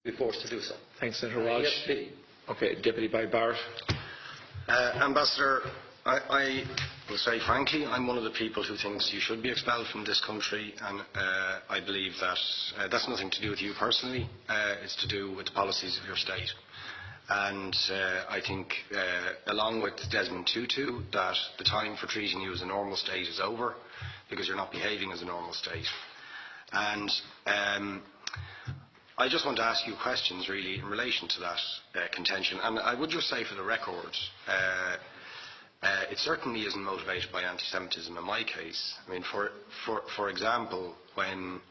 be forced to do so. Thanks, Senator Walsh. Yes, please. Okay, Deputy by Barrett. Ambassador, I will say frankly, I'm one of the people who thinks you should be expelled from this country, and I believe that that's nothing to do with you personally. It's to do with the policies of your state. And I think, along with Desmond Tutu, that the time for treating you as a normal state is over, because you're not behaving as a normal state. And I just want to ask you questions, really, in relation to that contention. And I would just say, for the record, it certainly isn't motivated by anti-Semitism in my case. I mean, for example, when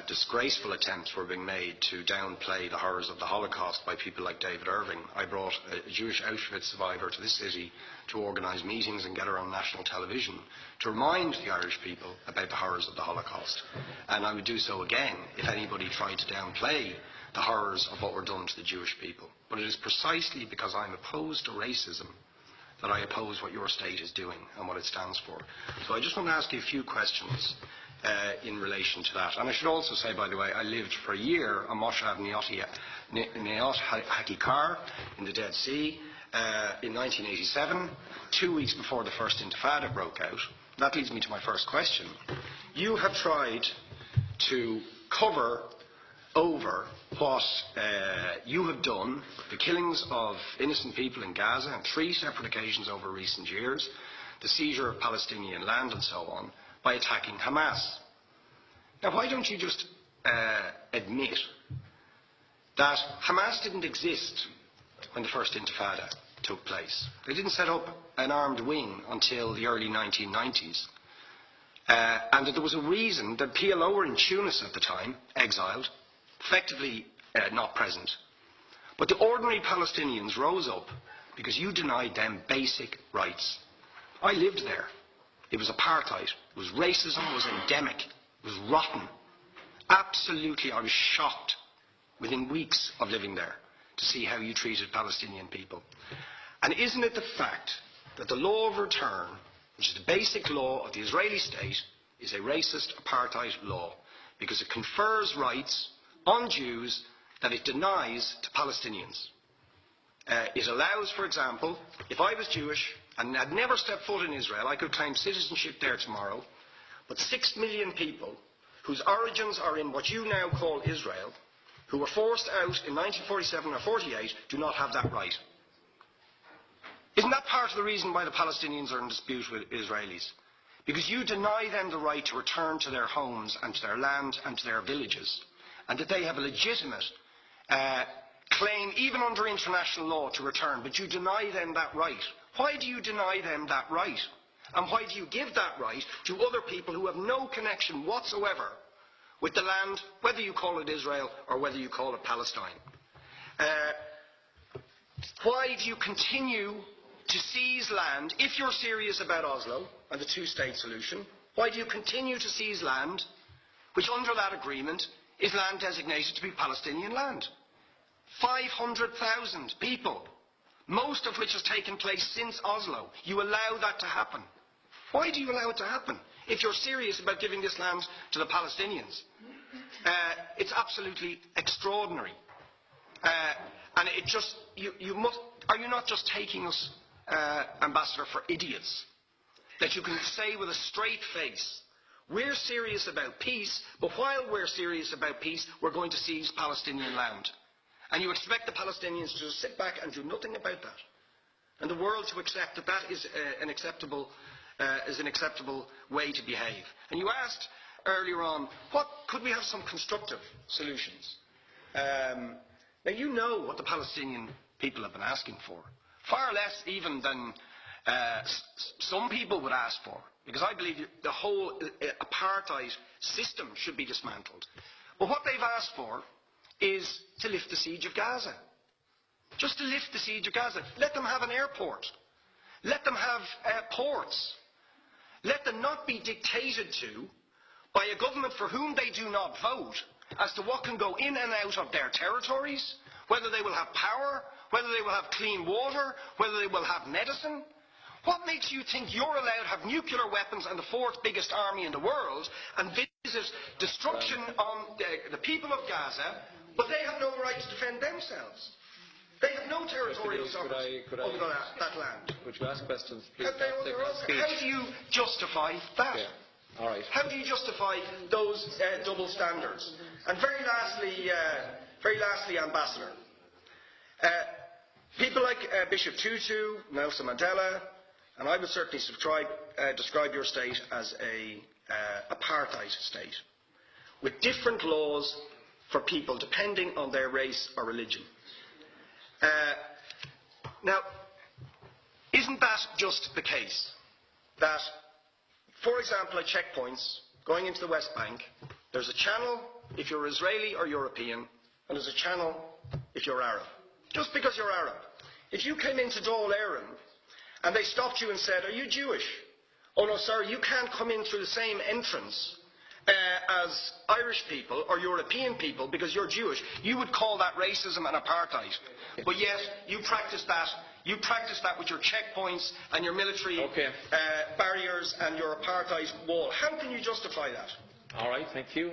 disgraceful attempts were being made to downplay the horrors of the Holocaust by people like David Irving, I brought a Jewish Auschwitz survivor to this city to organise meetings and get her on national television to remind the Irish people about the horrors of the Holocaust. And I would do so again if anybody tried to downplay the horrors of what were done to the Jewish people. But it is precisely because I'm opposed to racism that I oppose what your state is doing and what it stands for. So I just want to ask you a few questions in relation to that. And I should also say, by the way, I lived for a year on Moshav Neot Hakikar in the Dead Sea in 1987, 2 weeks before the first Intifada broke out. That leads me to my first question. You have tried to cover over what you have done, the killings of innocent people in Gaza on 3 separate occasions over recent years, the seizure of Palestinian land and so on, by attacking Hamas. Now, why don't you just admit that Hamas didn't exist when the first Intifada took place? They didn't set up an armed wing until the early 1990s. And that there was a reason that PLO were in Tunis at the time, exiled, effectively not present. But the ordinary Palestinians rose up because you denied them basic rights. I lived there. It was apartheid. It was racism. It was endemic. It was rotten. Absolutely, I was shocked within weeks of living there to see how you treated Palestinian people. And isn't it the fact that the law of return, which is the basic law of the Israeli state, is a racist apartheid law because it confers rights on Jews that it denies to Palestinians? It allows, for example, if I was Jewish and had never stepped foot in Israel, I could claim citizenship there tomorrow, but 6 million people whose origins are in what you now call Israel, who were forced out in 1947 or 48, do not have that right. Isn't that part of the reason why the Palestinians are in dispute with Israelis? Because you deny them the right to return to their homes and to their land and to their villages, and that they have a legitimate claim, even under international law, to return, but you deny them that right. Why do you deny them that right? And why do you give that right to other people who have no connection whatsoever with the land, whether you call it Israel or whether you call it Palestine? Why do you continue to seize land, if you're serious about Oslo and the two-state solution? Why do you continue to seize land, which under that agreement is land designated to be Palestinian land? 500,000 people, most of which has taken place since Oslo. You allow that to happen. Why do you allow it to happen if you're serious about giving this land to the Palestinians? It's absolutely extraordinary. And it just, you must, are you not just taking us, Ambassador, for idiots? That you can say with a straight face, we're serious about peace, but while we're serious about peace, we're going to seize Palestinian land. And you expect the Palestinians to just sit back and do nothing about that. And the world to accept that that is an acceptable way to behave. And you asked earlier on, what could we have some constructive solutions? Now you know what the Palestinian people have been asking for. Far less even than some people would ask for. Because I believe the whole apartheid system should be dismantled. But what they've asked for is to lift the siege of Gaza. Just to lift the siege of Gaza. Let them have an airport. Let them have ports. Let them not be dictated to by a government for whom they do not vote as to what can go in and out of their territories, whether they will have power, whether they will have clean water, whether they will have medicine. What makes you think you're allowed to have nuclear weapons and the fourth biggest army in the world and visit destruction on the people of Gaza, but they have no right defend themselves. They have no territorial sovereignty over that land. Would you ask questions, please? How do you justify that? Yeah. All right. How do you justify those double standards? And very lastly, Ambassador, people like Bishop Tutu, Nelson Mandela, and I would certainly describe your state as a apartheid state, with different laws for people depending on their race or religion. Now, isn't that just the case that, for example, at checkpoints going into the West Bank, there's a channel if you're Israeli or European, and there's a channel if you're Arab? Just because you're Arab. If you came into Dáil Éireann and they stopped you and said, "Are you Jewish?" "Oh no, sir, you can't come in through the same entrance as Irish people or European people because you're Jewish," you would call that racism and apartheid. But yet you practice that. You practice that with your checkpoints and your military barriers and your apartheid wall. How can you justify that? All right, thank you.